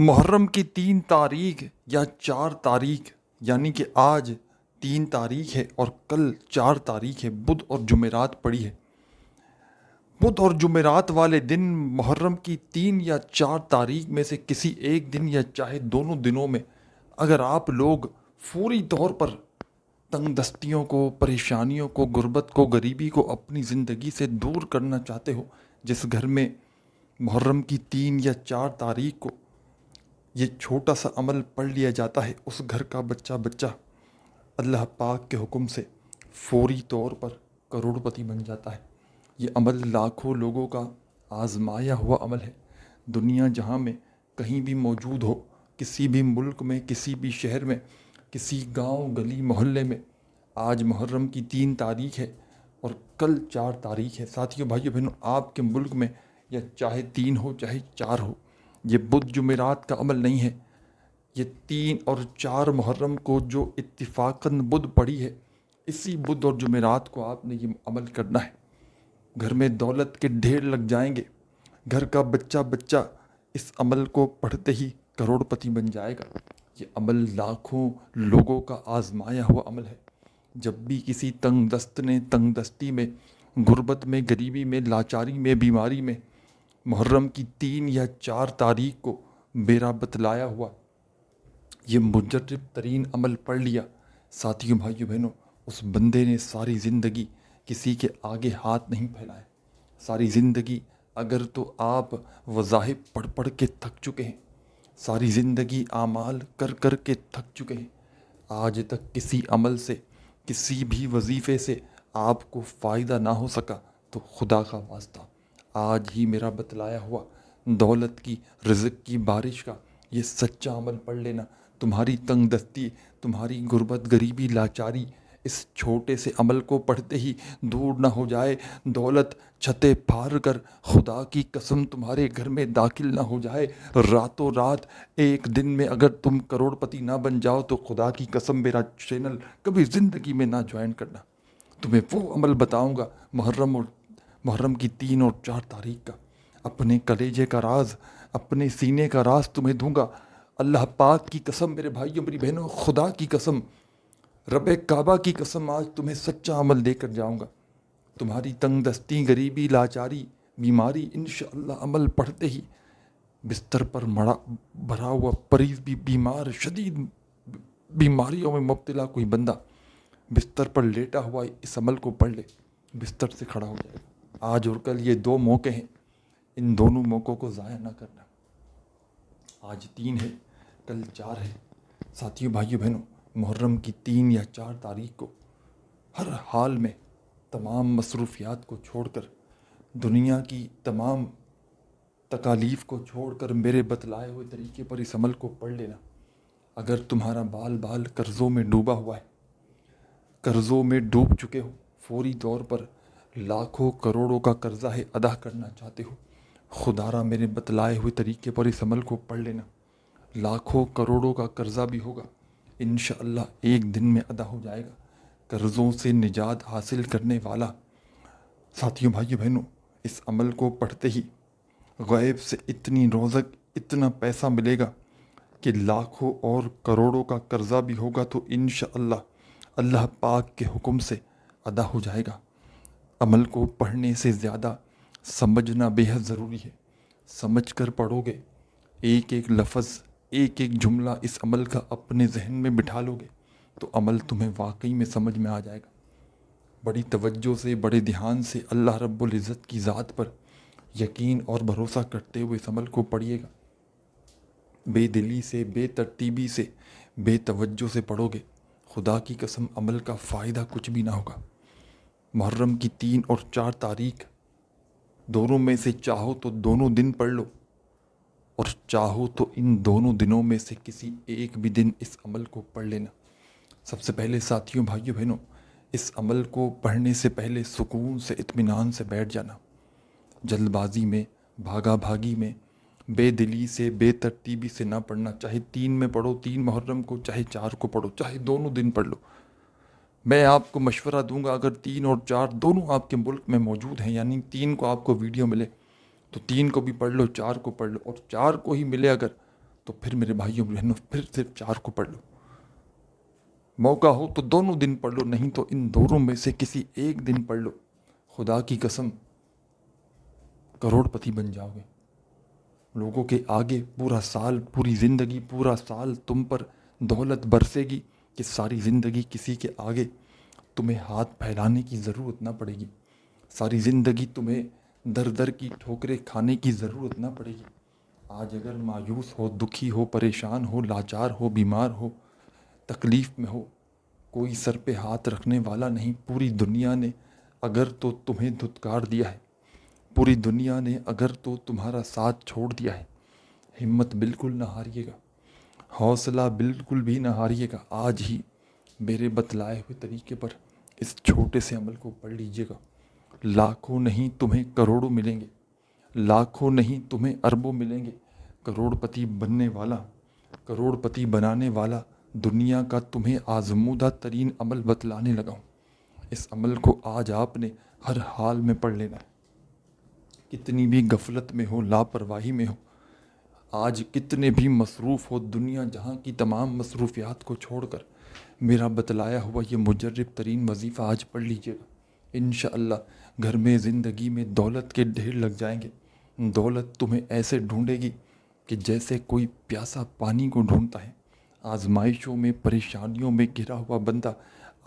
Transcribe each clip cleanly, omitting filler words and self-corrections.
محرم کی 3 تاریخ یا 4 تاریخ، یعنی کہ آج 3 تاریخ ہے اور کل 4 تاریخ ہے، بدھ اور جمعرات پڑی ہے۔ بدھ اور جمعرات والے دن محرم کی 3 یا 4 تاریخ میں سے کسی ایک دن یا چاہے دونوں دنوں میں اگر آپ لوگ فوری طور پر تنگ دستیوں کو، پریشانیوں کو، غربت کو، غریبی کو اپنی زندگی سے دور کرنا چاہتے ہو، جس گھر میں محرم کی 3 یا 4 تاریخ کو یہ چھوٹا سا عمل پڑھ لیا جاتا ہے، اس گھر کا بچہ بچہ اللہ پاک کے حکم سے فوری طور پر کروڑ پتی بن جاتا ہے۔ یہ عمل لاکھوں لوگوں کا آزمایا ہوا عمل ہے۔ دنیا جہاں میں کہیں بھی موجود ہو، کسی بھی ملک میں، کسی بھی شہر میں، کسی گاؤں گلی محلے میں، آج محرم کی 3 تاریخ ہے اور کل 4 تاریخ ہے۔ ساتھیوں، بھائیوں، بہنوں، آپ کے ملک میں یا چاہے 3 ہو چاہے 4 ہو، یہ بدھ جمعرات کا عمل نہیں ہے۔ یہ 3 اور 4 محرم کو جو اتفاقاً بدھ پڑی ہے، اسی بدھ اور جمعرات کو آپ نے یہ عمل کرنا ہے۔ گھر میں دولت کے ڈھیر لگ جائیں گے، گھر کا بچہ بچہ اس عمل کو پڑھتے ہی کروڑ پتی بن جائے گا۔ یہ عمل لاکھوں لوگوں کا آزمایا ہوا عمل ہے۔ جب بھی کسی تنگ دست نے تنگ دستی میں، غربت میں، غریبی میں، لاچاری میں، بیماری میں محرم کی 3 یا 4 تاریخ کو بیرا بتلایا ہوا یہ مجرب ترین عمل پڑھ لیا، ساتھیوں، بھائیوں، بہنوں، اس بندے نے ساری زندگی کسی کے آگے ہاتھ نہیں پھیلائے۔ ساری زندگی اگر تو آپ وظائف پڑھ پڑھ کے تھک چکے ہیں، ساری زندگی اعمال کر کر کے تھک چکے ہیں، آج تک کسی عمل سے، کسی بھی وظیفے سے آپ کو فائدہ نہ ہو سکا، تو خدا کا واسطہ آج ہی میرا بتلایا ہوا دولت کی، رزق کی بارش کا یہ سچا عمل پڑھ لینا۔ تمہاری تنگ دستی، تمہاری غربت، غریبی، لاچاری اس چھوٹے سے عمل کو پڑھتے ہی دور نہ ہو جائے۔ دولت چھتیں پھاڑ کر خدا کی قسم تمہارے گھر میں داخل نہ ہو جائے۔ راتوں رات ایک دن میں اگر تم کروڑ پتی نہ بن جاؤ تو خدا کی قسم میرا چینل کبھی زندگی میں نہ جوائن کرنا۔ تمہیں وہ عمل بتاؤں گا محرم کی 3 اور 4 تاریخ کا۔ اپنے کلیجے کا راز، اپنے سینے کا راز تمہیں دوں گا۔ اللہ پاک کی قسم، میرے بھائیوں، میری بہنوں، خدا کی قسم، رب کعبہ کی قسم، آج تمہیں سچا عمل دے کر جاؤں گا۔ تمہاری تنگ دستی، غریبی، لاچاری، بیماری انشاءاللہ عمل پڑھتے ہی بستر پر بھرا ہوا مریض بھی، بیمار شدید بیماریوں میں مبتلا کوئی بندہ بستر پر لیٹا ہوا اس عمل کو پڑھ لے، بستر سے کھڑا ہو جائے گا۔ آج اور کل یہ 2 موقع ہیں، ان دونوں موقعوں کو ضائع نہ کرنا۔ آج 3 ہے، کل 4 ہے۔ ساتھیوں، بھائیوں، بہنوں، محرم کی 3 یا 4 تاریخ کو ہر حال میں تمام مصروفیات کو چھوڑ کر، دنیا کی تمام تکالیف کو چھوڑ کر میرے بتلائے ہوئے طریقے پر اس عمل کو پڑھ لینا۔ اگر تمہارا بال بال قرضوں میں ڈوبا ہوا ہے، قرضوں میں ڈوب چکے ہو، فوری طور پر لاکھوں کروڑوں کا قرضہ ہے ادا کرنا چاہتے ہو، خدا را میرے بتلائے ہوئے طریقے پر اس عمل کو پڑھ لینا۔ لاکھوں کروڑوں کا قرضہ بھی ہوگا، انشاءاللہ ایک دن میں ادا ہو جائے گا۔ قرضوں سے نجات حاصل کرنے والا، ساتھیوں، بھائیوں، بہنوں، اس عمل کو پڑھتے ہی غیب سے اتنی روزق، اتنا پیسہ ملے گا کہ لاکھوں اور کروڑوں کا قرضہ بھی ہوگا تو انشاءاللہ اللہ پاک کے حکم سے ادا ہو جائے گا۔ عمل کو پڑھنے سے زیادہ سمجھنا بے حد ضروری ہے۔ سمجھ کر پڑھو گے، ایک ایک لفظ، ایک ایک جملہ اس عمل کا اپنے ذہن میں بٹھا لو گے تو عمل تمہیں واقعی میں سمجھ میں آ جائے گا۔ بڑی توجہ سے، بڑے دھیان سے اللہ رب العزت کی ذات پر یقین اور بھروسہ کرتے ہوئے اس عمل کو پڑھیے گا۔ بے دلی سے، بے ترتیبی سے، بے توجہ سے پڑھو گے، خدا کی قسم عمل کا فائدہ کچھ بھی نہ ہوگا۔ محرم کی 3 اور 4 تاریخ دونوں میں سے چاہو تو دونوں دن پڑھ لو، اور چاہو تو ان دونوں دنوں میں سے کسی ایک بھی دن اس عمل کو پڑھ لینا۔ سب سے پہلے ساتھیوں، بھائیوں، بہنوں، اس عمل کو پڑھنے سے پہلے سکون سے، اطمینان سے بیٹھ جانا۔ جلد بازی میں، بھاگا بھاگی میں، بے دلی سے، بے ترتیبی سے نہ پڑھنا۔ چاہے 3 میں پڑھو، 3 محرم کو، چاہے 4 کو پڑھو، چاہے دونوں دن پڑھ لو۔ میں آپ کو مشورہ دوں گا، اگر 3 اور 4 دونوں آپ کے ملک میں موجود ہیں، یعنی 3 کو آپ کو ویڈیو ملے تو 3 کو بھی پڑھ لو، 4 کو پڑھ لو، اور 4 کو ہی ملے اگر تو پھر میرے بھائیوں بہنوں پھر صرف 4 کو پڑھ لو. موقع ہو تو دونوں دن پڑھ لو, نہیں تو ان دونوں میں سے کسی ایک دن پڑھ لو. خدا کی قسم کروڑ پتی بن جاؤ گے. لوگوں کے آگے پورا سال, پوری زندگی, پورا سال تم پر دولت برسے گی کہ ساری زندگی کسی کے آگے تمہیں ہاتھ پھیلانے کی ضرورت نہ پڑے گی. ساری زندگی تمہیں در در کی ٹھوکریں کھانے کی ضرورت نہ پڑے گی. آج اگر مایوس ہو, دکھی ہو, پریشان ہو, لاچار ہو, بیمار ہو, تکلیف میں ہو, کوئی سر پہ ہاتھ رکھنے والا نہیں. پوری دنیا نے اگر تو تمہیں دھتکار دیا ہے, پوری دنیا نے اگر تو تمہارا ساتھ چھوڑ دیا ہے, ہمت بالکل نہ ہاریے گا, حوصلہ بالکل بھی نہ ہاریے گا. آج ہی میرے بتلائے ہوئے طریقے پر اس چھوٹے سے عمل کو پڑھ لیجیے گا. لاکھوں نہیں تمہیں کروڑوں ملیں گے, لاکھوں نہیں تمہیں اربوں ملیں گے. کروڑ پتی بننے والا, کروڑ پتی بنانے والا دنیا کا تمہیں آزمودہ ترین عمل بتلانے لگا ہوں. اس عمل کو آج آپ نے ہر حال میں پڑھ لینا ہے. کتنی بھی غفلت میں ہو, لاپرواہی میں ہو, آج کتنے بھی مصروف ہو, دنیا جہاں کی تمام مصروفیات کو چھوڑ کر میرا بتلایا ہوا یہ مجرب ترین وظیفہ آج پڑھ لیجیے گا. انشاءاللہ گھر میں, زندگی میں دولت کے ڈھیر لگ جائیں گے. دولت تمہیں ایسے ڈھونڈے گی کہ جیسے کوئی پیاسا پانی کو ڈھونڈتا ہے. آزمائشوں میں, پریشانیوں میں گھرا ہوا بندہ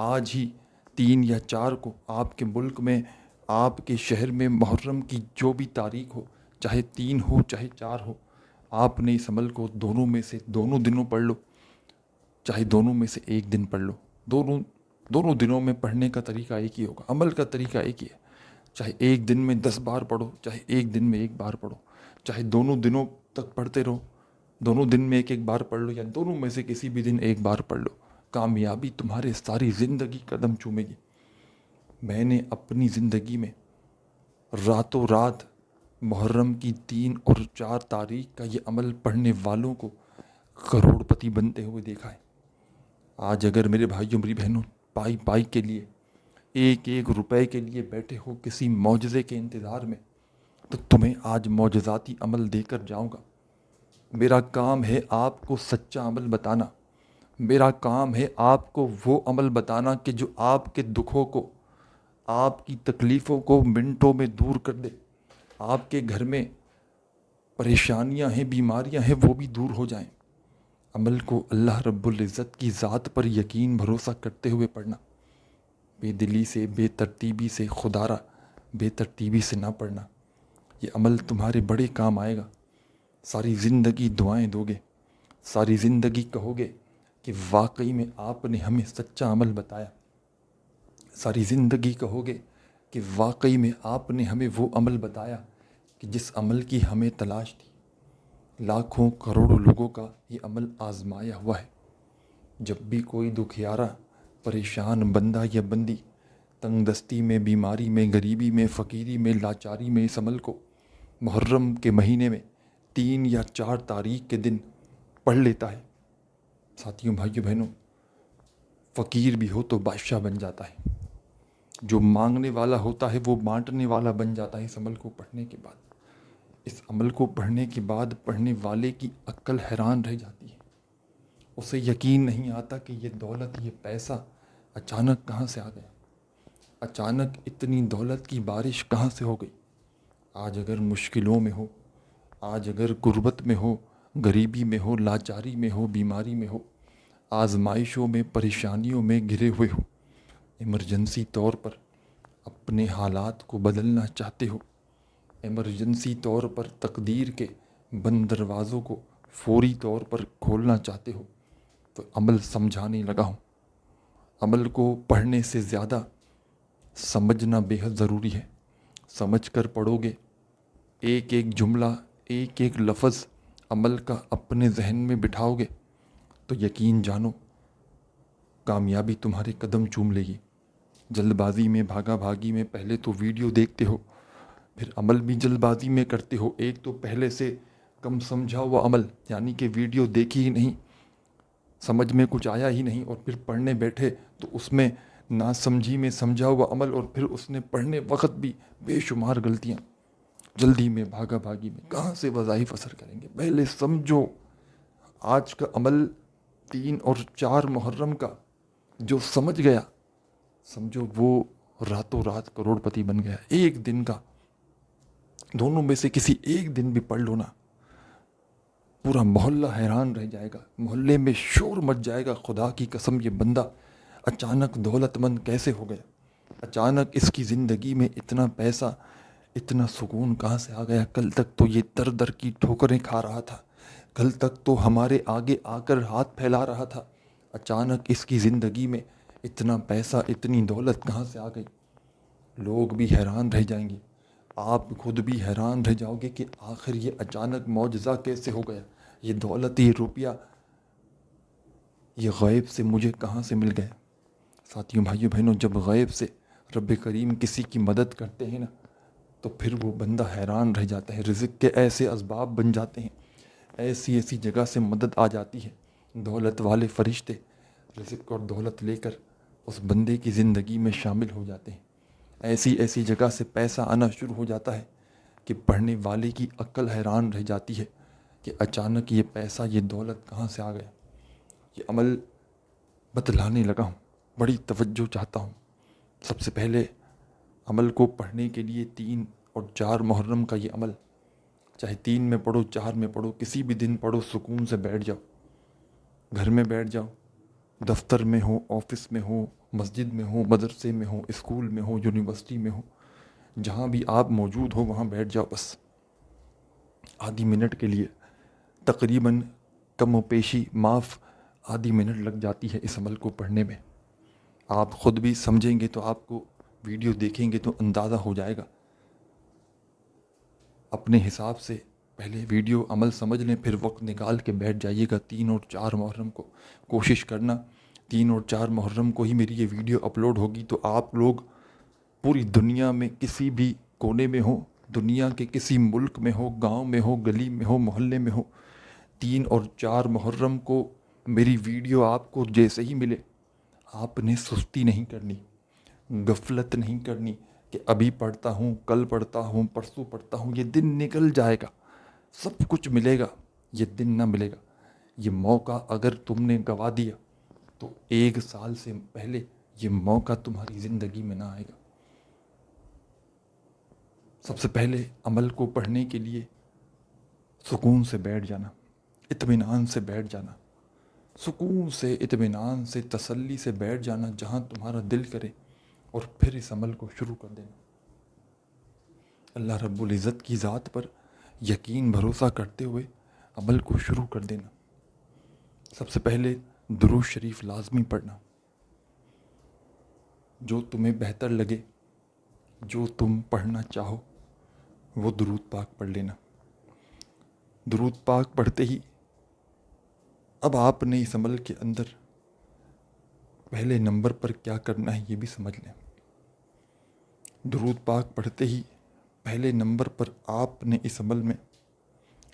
آج ہی 3 یا 4 کو آپ کے ملک میں, آپ کے شہر میں محرم کی جو بھی تاریخ ہو, چاہے 3 ہو چاہے 4 ہو, آپ نے اس عمل کو دونوں میں سے دونوں دنوں پڑھ لو, چاہے دونوں میں سے ایک دن پڑھ لو. دونوں دنوں میں پڑھنے کا طریقہ ایک ہی ہوگا, عمل کا طریقہ ایک ہی ہے. چاہے ایک دن میں 10 بار پڑھو, چاہے ایک دن میں 1 بار پڑھو, چاہے دونوں دنوں تک پڑھتے رہو, دونوں دن میں 1 بار پڑھ لو, یا دونوں میں سے کسی بھی دن 1 بار پڑھ لو. کامیابی تمہارے ساری زندگی قدم چومے گی. میں نے اپنی زندگی میں راتوں رات محرم کی 3 اور 4 تاریخ کا یہ عمل پڑھنے والوں کو کروڑ پتی بنتے ہوئے دیکھا ہے. آج اگر میرے بھائیوں میری بہنوں پائی پائی کے لیے, 1 روپے کے لیے بیٹھے ہو کسی معجزے کے انتظار میں, تو تمہیں آج معجزاتی عمل دے کر جاؤں گا. میرا کام ہے آپ کو سچا عمل بتانا. میرا کام ہے آپ کو وہ عمل بتانا کہ جو آپ کے دکھوں کو, آپ کی تکلیفوں کو منٹوں میں دور کر دے. آپ کے گھر میں پریشانیاں ہیں, بیماریاں ہیں, وہ بھی دور ہو جائیں. عمل کو اللہ رب العزت کی ذات پر یقین بھروسہ کرتے ہوئے پڑھنا. بے دلی سے, بے ترتیبی سے, خدارہ بے ترتیبی سے نہ پڑھنا. یہ عمل تمہارے بڑے کام آئے گا. ساری زندگی دعائیں دو گے, ساری زندگی کہو گے کہ واقعی میں آپ نے ہمیں سچا عمل بتایا. ساری زندگی کہو گے کہ واقعی میں آپ نے ہمیں وہ عمل بتایا کہ جس عمل کی ہمیں تلاش تھی. لاکھوں کروڑوں لوگوں کا یہ عمل آزمایا ہوا ہے. جب بھی کوئی دکھیارا, پریشان بندہ یا بندی تنگ دستی میں, بیماری میں, غریبی میں, فقیری میں, لاچاری میں اس عمل کو محرم کے مہینے میں 3 یا 4 تاریخ کے دن پڑھ لیتا ہے, ساتھیوں, بھائیوں, بہنوں, فقیر بھی ہو تو بادشاہ بن جاتا ہے. جو مانگنے والا ہوتا ہے وہ بانٹنے والا بن جاتا ہے اس عمل کو پڑھنے کے بعد. اس عمل کو پڑھنے کے بعد پڑھنے والے کی عقل حیران رہ جاتی ہے. اسے یقین نہیں آتا کہ یہ دولت, یہ پیسہ اچانک کہاں سے آ گیا, اچانک اتنی دولت کی بارش کہاں سے ہو گئی. آج اگر مشکلوں میں ہو, آج اگر غربت میں ہو, غریبی میں ہو, لاچاری میں ہو, بیماری میں ہو, آزمائشوں میں, پریشانیوں میں گھرے ہوئے ہو, ایمرجنسی طور پر اپنے حالات کو بدلنا چاہتے ہو, ایمرجنسی طور پر تقدیر کے بند دروازوں کو فوری طور پر کھولنا چاہتے ہو, تو عمل سمجھانے لگا ہوں. عمل کو پڑھنے سے زیادہ سمجھنا بے حد ضروری ہے. سمجھ کر پڑھو گے, ایک جملہ, ایک لفظ عمل کا اپنے ذہن میں بٹھاؤ گے, تو یقین جانو کامیابی تمہارے قدم چوم لے گی. جلد بازی میں, بھاگا بھاگی میں پہلے تو ویڈیو دیکھتے ہو, پھر عمل بھی جلد بازی میں کرتے ہو. ایک تو پہلے سے کم سمجھا ہوا عمل, یعنی کہ ویڈیو دیکھی ہی نہیں, سمجھ میں کچھ آیا ہی نہیں, اور پھر پڑھنے بیٹھے تو اس میں نا سمجھی میں سمجھا ہوا عمل, اور پھر اس نے پڑھنے وقت بھی بے شمار غلطیاں. جلدی میں, بھاگا بھاگی میں کہاں سے وظائف اثر کریں گے. پہلے سمجھو, آج کا عمل 3 اور 4 محرم کا جو سمجھ گیا، سمجھو وہ راتوں رات کروڑ پتی بن گیا. ایک دن کا، دونوں میں سے کسی ایک دن بھی پڑھ لو نا، پورا محلہ حیران رہ جائے گا، محلے میں شور مچ جائے گا. خدا کی قسم یہ بندہ اچانک دولت مند کیسے ہو گیا؟ اچانک اس کی زندگی میں اتنا پیسہ، اتنا سکون کہاں سے آ گیا؟ کل تک تو یہ در در کی ٹھوکریں کھا رہا تھا، کل تک تو ہمارے آگے آ کر ہاتھ پھیلا رہا تھا. اچانک اس کی زندگی میں اتنا پیسہ، اتنی دولت کہاں سے آ گئی؟ لوگ بھی حیران رہ جائیں گے، آپ خود بھی حیران رہ جاؤ گے کہ آخر یہ اچانک معجزہ کیسے ہو گیا؟ یہ دولت، یہ روپیہ، یہ غیب سے مجھے کہاں سے مل گیا؟ ساتھیوں، بھائیوں، بہنوں، جب غیب سے رب کریم کسی کی مدد کرتے ہیں نا، تو پھر وہ بندہ حیران رہ جاتا ہے. رزق کے ایسے اسباب بن جاتے ہیں، ایسی ایسی جگہ سے مدد آ جاتی ہے. دولت والے فرشتے رزق اور دولت لے کر اس بندے کی زندگی میں شامل ہو جاتے ہیں. ایسی ایسی جگہ سے پیسہ آنا شروع ہو جاتا ہے کہ پڑھنے والے کی عقل حیران رہ جاتی ہے کہ اچانک یہ پیسہ، یہ دولت کہاں سے آ گیا. یہ عمل بتلانے لگا ہوں، بڑی توجہ چاہتا ہوں. سب سے پہلے عمل کو پڑھنے کے لیے 3 اور 4 محرم کا یہ عمل، چاہے 3 میں پڑھو، 4 میں پڑھو، کسی بھی دن پڑھو، سکون سے بیٹھ جاؤ، گھر میں بیٹھ جاؤ، دفتر میں ہو، آفس میں ہو، مسجد میں ہو، مدرسے میں ہو، اسکول میں ہو، یونیورسٹی میں ہو، جہاں بھی آپ موجود ہو وہاں بیٹھ جاؤ. بس آدھی منٹ کے لیے، تقریباً کم و پیشی معاف آدھی منٹ لگ جاتی ہے اس عمل کو پڑھنے میں. آپ خود بھی سمجھیں گے تو آپ کو ویڈیو دیکھیں گے تو اندازہ ہو جائے گا. اپنے حساب سے پہلے ویڈیو عمل سمجھ لیں، پھر وقت نکال کے بیٹھ جائیے گا. 3 اور 4 محرم کو کوشش کرنا، 3 اور 4 محرم کو ہی میری یہ ویڈیو اپلوڈ ہوگی تو آپ لوگ پوری دنیا میں کسی بھی کونے میں ہو، دنیا کے کسی ملک میں ہو، گاؤں میں ہو، گلی میں ہو، محلے میں ہو، 3 اور 4 محرم کو میری ویڈیو آپ کو جیسے ہی ملے، آپ نے سستی نہیں کرنی، غفلت نہیں کرنی کہ ابھی پڑھتا ہوں، کل پڑھتا ہوں، پرسوں پڑھتا ہوں. یہ دن نکل جائے گا، سب کچھ ملے گا، یہ دن نہ ملے گا. یہ موقع اگر تم نے گنوا دیا تو 1 سال سے پہلے یہ موقع تمہاری زندگی میں نہ آئے گا. سب سے پہلے عمل کو پڑھنے کے لیے سکون سے بیٹھ جانا، اطمینان سے بیٹھ جانا، سکون سے، اطمینان سے، تسلی سے بیٹھ جانا جہاں تمہارا دل کرے، اور پھر اس عمل کو شروع کر دینا. اللہ رب العزت کی ذات پر یقین بھروسہ کرتے ہوئے عمل کو شروع کر دینا. سب سے پہلے درود شریف لازمی پڑھنا، جو تمہیں بہتر لگے، جو تم پڑھنا چاہو وہ درود پاک پڑھ لینا. درود پاک پڑھتے ہی اب آپ نے اس عمل کے اندر پہلے نمبر پر کیا کرنا ہے یہ بھی سمجھ لیں. درود پاک پڑھتے ہی پہلے نمبر پر آپ نے اس عمل میں،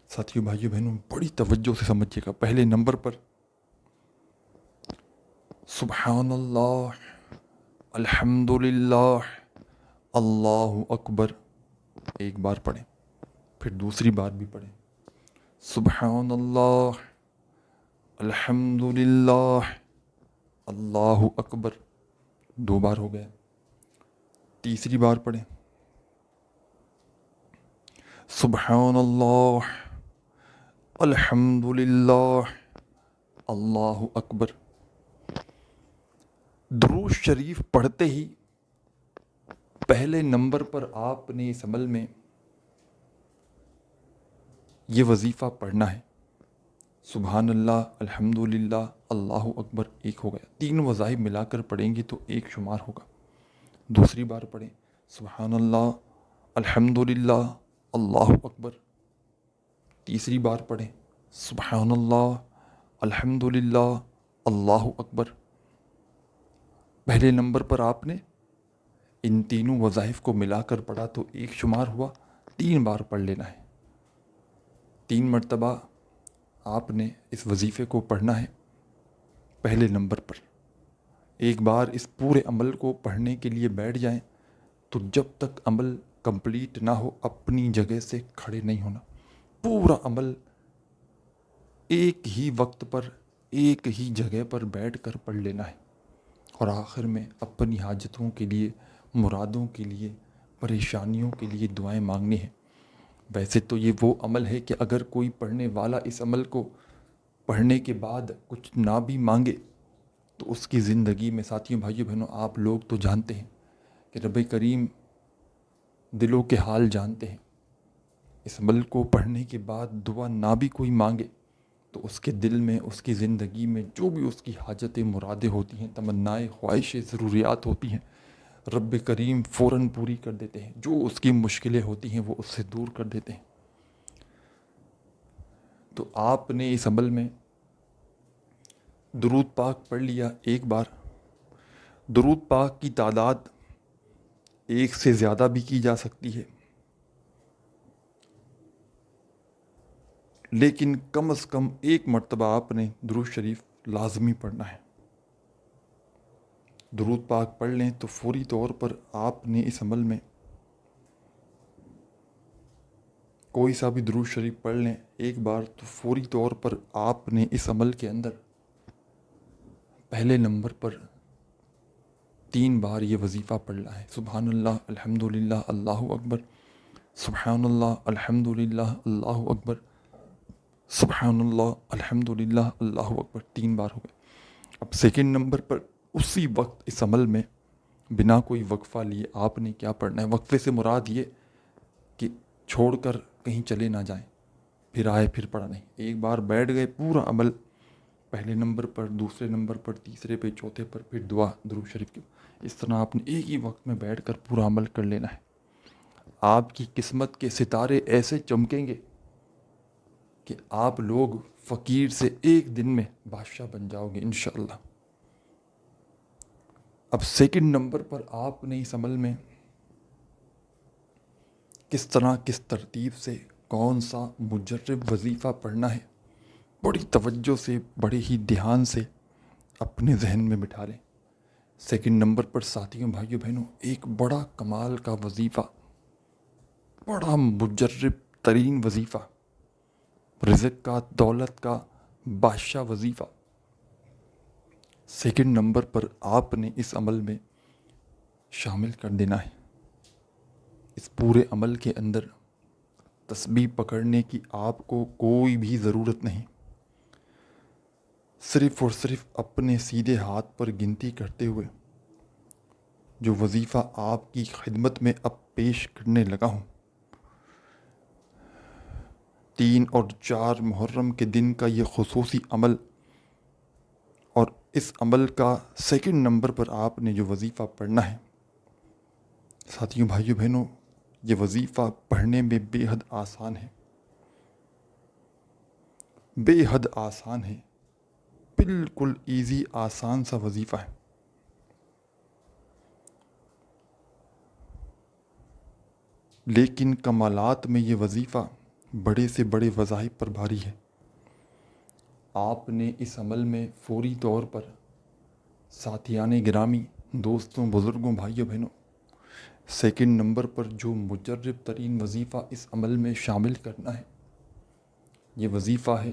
ساتھیوں، بھائیوں، بہنوں، بڑی توجہ سے سمجھیے گا، پہلے نمبر پر سبحان اللہ، الحمد للہ، اللہ اکبر ایک بار پڑھیں، پھر دوسری بار بھی پڑھیں. سبحان اللہ، الحمد للہ، اللہ اکبر 2 بار ہو گیا. تیسری بار پڑھیں، سبحان اللہ، الحمد للہ، اللہ اکبر. درود شریف پڑھتے ہی پہلے نمبر پر آپ نے اس عمل میں یہ وظیفہ پڑھنا ہے. سبحان اللہ، الحمد للہ، اللہ اکبر ایک ہو گیا. 3 وظائف ملا کر پڑھیں گے تو ایک شمار ہوگا. دوسری بار پڑھیں سبحان اللہ، الحمد للہ، اللہ اکبر. تیسری بار پڑھیں سبحان اللہ، الحمد للہ، اللہ اکبر. پہلے نمبر پر آپ نے ان تینوں وظائف کو ملا کر پڑھا تو ایک شمار ہوا. 3 بار پڑھ لینا ہے. 3 مرتبہ آپ نے اس وظیفے کو پڑھنا ہے پہلے نمبر پر. ایک بار اس پورے عمل کو پڑھنے کے لیے بیٹھ جائیں تو جب تک عمل کمپلیٹ نہ ہو اپنی جگہ سے کھڑے نہیں ہونا. پورا عمل ایک ہی وقت پر ایک ہی جگہ پر بیٹھ کر پڑھ لینا ہے، اور آخر میں اپنی حاجتوں کے لیے، مرادوں کے لیے، پریشانیوں کے لیے دعائیں مانگنی ہیں۔ ویسے تو یہ وہ عمل ہے کہ اگر کوئی پڑھنے والا اس عمل کو پڑھنے کے بعد کچھ نہ بھی مانگے تو اس کی زندگی میں، ساتھیوں بھائیوں بہنوں، آپ لوگ تو جانتے ہیں کہ رب کریم دلوں کے حال جانتے ہیں۔ اس عمل کو پڑھنے کے بعد دعا نہ بھی کوئی مانگے تو اس کے دل میں، اس کی زندگی میں جو بھی اس کی حاجتیں، مرادیں ہوتی ہیں، تمنائیں، خواہشیں، ضروریات ہوتی ہیں، رب کریم فوراً پوری کر دیتے ہیں۔ جو اس کی مشکلیں ہوتی ہیں وہ اس سے دور کر دیتے ہیں۔ تو آپ نے اس عمل میں درود پاک پڑھ لیا ایک بار۔ درود پاک کی تعداد ایک سے زیادہ بھی کی جا سکتی ہے، لیکن کم از کم ایک مرتبہ آپ نے درود شریف لازمی پڑھنا ہے۔ درود پاک پڑھ لیں تو فوری طور پر آپ نے اس عمل میں کوئی سا بھی درود شریف پڑھ لیں ایک بار، تو فوری طور پر آپ نے اس عمل کے اندر پہلے نمبر پر 3 بار یہ وظیفہ پڑھنا ہے: سبحان اللہ، الحمدللہ، اللہ اکبر، سبحان اللہ، الحمدللہ، اللہ اکبر، سبحان اللہ، الحمدللہ، اللہ اکبر۔ 3 بار ہو گئے۔ اب سیکنڈ نمبر پر اسی وقت اس عمل میں بنا کوئی وقفہ لیے آپ نے کیا پڑھنا ہے؟ وقفے سے مراد یہ کہ چھوڑ کر کہیں چلے نہ جائیں، پھر آئے پھر پڑھا نہیں۔ ایک بار بیٹھ گئے، پورا عمل پہلے نمبر پر، دوسرے نمبر پر، تیسرے پہ، چوتھے پر، پھر دعا درود شریف کی۔ اس طرح آپ نے ایک ہی وقت میں بیٹھ کر پورا عمل کر لینا ہے۔ آپ کی قسمت کے ستارے ایسے چمکیں گے کہ آپ لوگ فقیر سے ایک دن میں بادشاہ بن جاؤ گے انشاءاللہ۔ اب سیکنڈ نمبر پر آپ نے اس عمل میں کس طرح، کس ترتیب سے، کون سا مجرب وظیفہ پڑھنا ہے، بڑی توجہ سے، بڑے ہی دھیان سے اپنے ذہن میں بٹھا لیں۔ سیکنڈ نمبر پر ساتھیوں بھائیوں بہنوں، ایک بڑا کمال کا وظیفہ، بڑا مجرب ترین وظیفہ، رزق کا، دولت کا بادشاہ وظیفہ، سیکنڈ نمبر پر آپ نے اس عمل میں شامل کر دینا ہے۔ اس پورے عمل کے اندر تسبیح پکڑنے کی آپ کو کوئی بھی ضرورت نہیں، صرف اور صرف اپنے سیدھے ہاتھ پر گنتی کرتے ہوئے جو وظیفہ آپ کی خدمت میں اب پیش کرنے لگا ہوں، 3 اور 4 محرم کے دن کا یہ خصوصی عمل، اور اس عمل کا سیکنڈ نمبر پر آپ نے جو وظیفہ پڑھنا ہے، ساتھیوں بھائیوں بہنوں، یہ وظیفہ پڑھنے میں بے حد آسان ہے، بے حد آسان ہے، بالکل ایزی، آسان سا وظیفہ ہے۔ لیکن کمالات میں یہ وظیفہ بڑے سے بڑے وظائف پر بھاری ہے۔ آپ نے اس عمل میں فوری طور پر ساتھیان گرامی، دوستوں، بزرگوں، بھائیوں بہنوں، سیکنڈ نمبر پر جو مجرب ترین وظیفہ اس عمل میں شامل کرنا ہے، یہ وظیفہ ہے: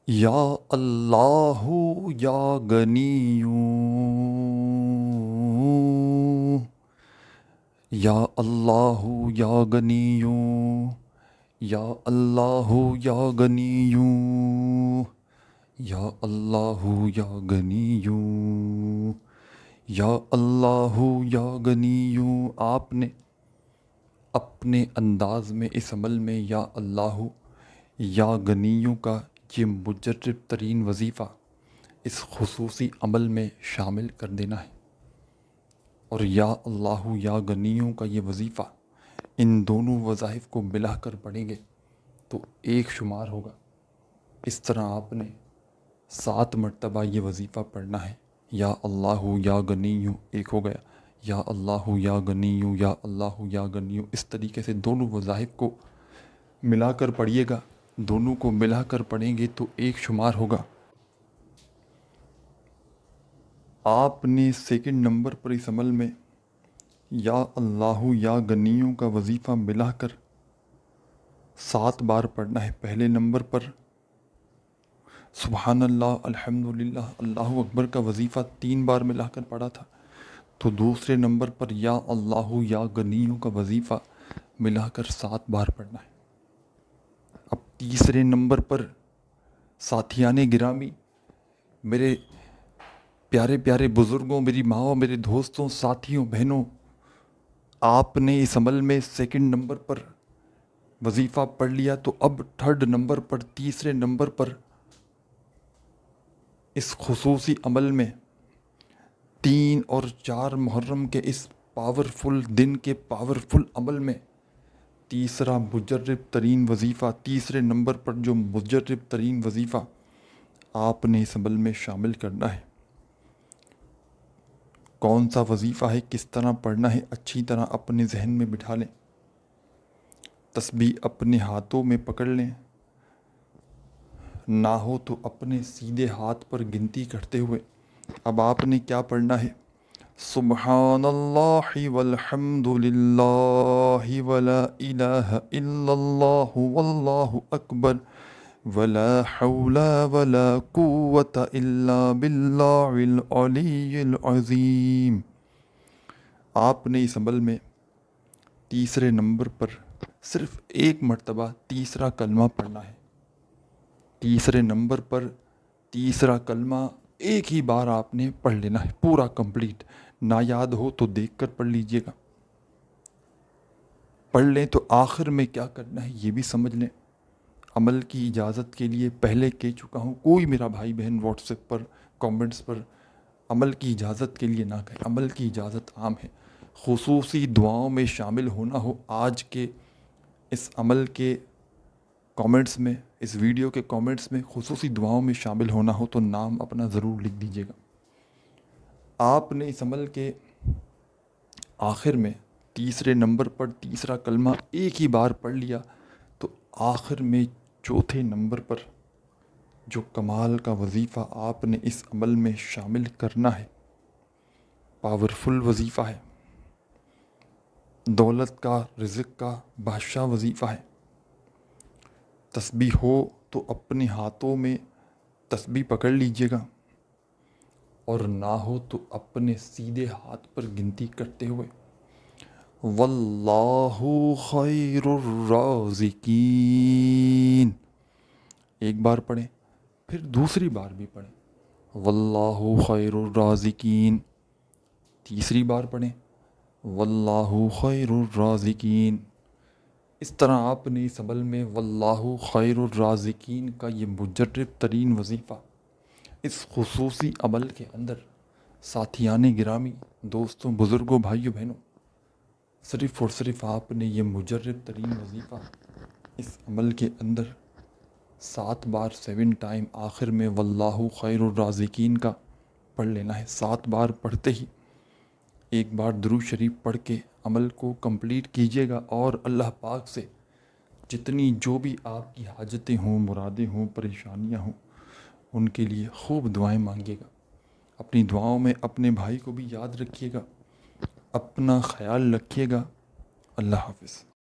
یا اللہ یا غنیو، یا اللہ یا غنیو، یا اللہ یا غنیو، یا اللہ یا غنیو، یا اللہ یا غنیو۔ آپ نے اپنے انداز میں اس عمل میں یا اللہ یا غنیو کا یہ مجرب ترین وظیفہ اس خصوصی عمل میں شامل کر دینا ہے، اور یا اللہ یا غنیوں کا یہ وظیفہ ان دونوں وظائف کو ملا کر پڑھیں گے تو ایک شمار ہوگا۔ اس طرح آپ نے 7 مرتبہ یہ وظیفہ پڑھنا ہے: یا اللہ یا غنیو، ایک ہو گیا، یا اللہ یا غنیو، یا اللہ یا غنیو۔ اس طریقے سے دونوں وظائف کو ملا کر پڑھیے گا، دونوں کو ملا کر پڑھیں گے تو ایک شمار ہوگا۔ آپ نے سیکنڈ نمبر پر اس عمل میں یا اللہ یا غنیوں کا وظیفہ ملا کر 7 بار پڑھنا ہے۔ پہلے نمبر پر سبحان اللہ، الحمدللہ، اللہ اکبر کا وظیفہ 3 بار ملا کر پڑھا تھا، تو دوسرے نمبر پر یا اللہ یا غنیوں کا وظیفہ ملا کر 7 بار پڑھنا ہے۔ اب تیسرے نمبر پر ساتھیان گرامی، میرے پیارے پیارے بزرگوں، میری ماں، میرے دوستوں، ساتھیوں، بہنوں، آپ نے اس عمل میں سیکنڈ نمبر پر وظیفہ پڑھ لیا، تو اب تھرڈ نمبر پر، تیسرے نمبر پر اس خصوصی عمل میں 3 اور 4 محرم کے اس پاورفل دن کے پاورفل عمل میں تیسرا مجرب ترین وظیفہ، تیسرے نمبر پر جو مجرب ترین وظیفہ آپ نے اس عمل میں شامل کرنا ہے۔ کون سا وظیفہ ہے، کس طرح پڑھنا ہے، اچھی طرح اپنے ذہن میں بٹھا لیں۔ تسبیح اپنے ہاتھوں میں پکڑ لیں، نہ ہو تو اپنے سیدھے ہاتھ پر گنتی کرتے ہوئے اب آپ نے کیا پڑھنا ہے؟ سبحان اللہ والحمد للہ ولا الہ الا اللہ واللہ اکبر ولا حول ولا قوة الا باللہ العلی العظیم۔ آپ نے اس عمل میں تیسرے نمبر پر صرف 1 مرتبہ تیسرا کلمہ پڑھنا ہے۔ تیسرے نمبر پر تیسرا کلمہ ایک ہی بار آپ نے پڑھ لینا ہے، پورا کمپلیٹ۔ نہ یاد ہو تو دیکھ کر پڑھ لیجئے گا، پڑھ لیں تو آخر میں کیا کرنا ہے یہ بھی سمجھ لیں۔ عمل کی اجازت کے لیے پہلے کہہ چکا ہوں، کوئی میرا بھائی بہن واٹس ایپ پر کامنٹس پر عمل کی اجازت کے لیے نہ کہے، عمل کی اجازت عام ہے۔ خصوصی دعاؤں میں شامل ہونا ہو آج کے اس عمل کے کامنٹس میں، اس ویڈیو کے کامنٹس میں خصوصی دعاؤں میں شامل ہونا ہو تو نام اپنا ضرور لکھ دیجیے گا۔ آپ نے اس عمل کے آخر میں تیسرے نمبر پر تیسرا کلمہ ایک ہی بار پڑھ لیا، تو آخر میں چوتھے نمبر پر جو کمال کا وظیفہ آپ نے اس عمل میں شامل کرنا ہے، پاورفل وظیفہ ہے، دولت کا، رزق کا بادشاہ وظیفہ ہے۔ تسبیح ہو تو اپنے ہاتھوں میں تسبیح پکڑ لیجئے گا، اور نہ ہو تو اپنے سیدھے ہاتھ پر گنتی کرتے ہوئے واللہ خیر الرازقین 1 بار پڑھیں، پھر دوسری بار بھی پڑھیں واللہ خیر الرازقین، تیسری بار پڑھیں واللہ خیر الرازقین۔ اس طرح آپ نے اس عمل میں واللہ خیر الرازقین کا یہ مجرب ترین وظیفہ اس خصوصی عمل کے اندر ساتھیان گرامی، دوستوں، بزرگوں، بھائیوں، بہنوں، صرف اور صرف آپ نے یہ مجرب ترین وظیفہ اس عمل کے اندر 7 بار 7 ٹائم آخر میں واللہ خیر الرازقین کا پڑھ لینا ہے۔ 7 بار پڑھتے ہی 1 بار درود شریف پڑھ کے عمل کو کمپلیٹ کیجیے گا، اور اللہ پاک سے جتنی جو بھی آپ کی حاجتیں ہوں، مرادیں ہوں، پریشانیاں ہوں، ان کے لیے خوب دعائیں مانگیے گا۔ اپنی دعاؤں میں اپنے بھائی کو بھی یاد رکھیے گا، اپنا خیال رکھیے گا۔ اللہ حافظ۔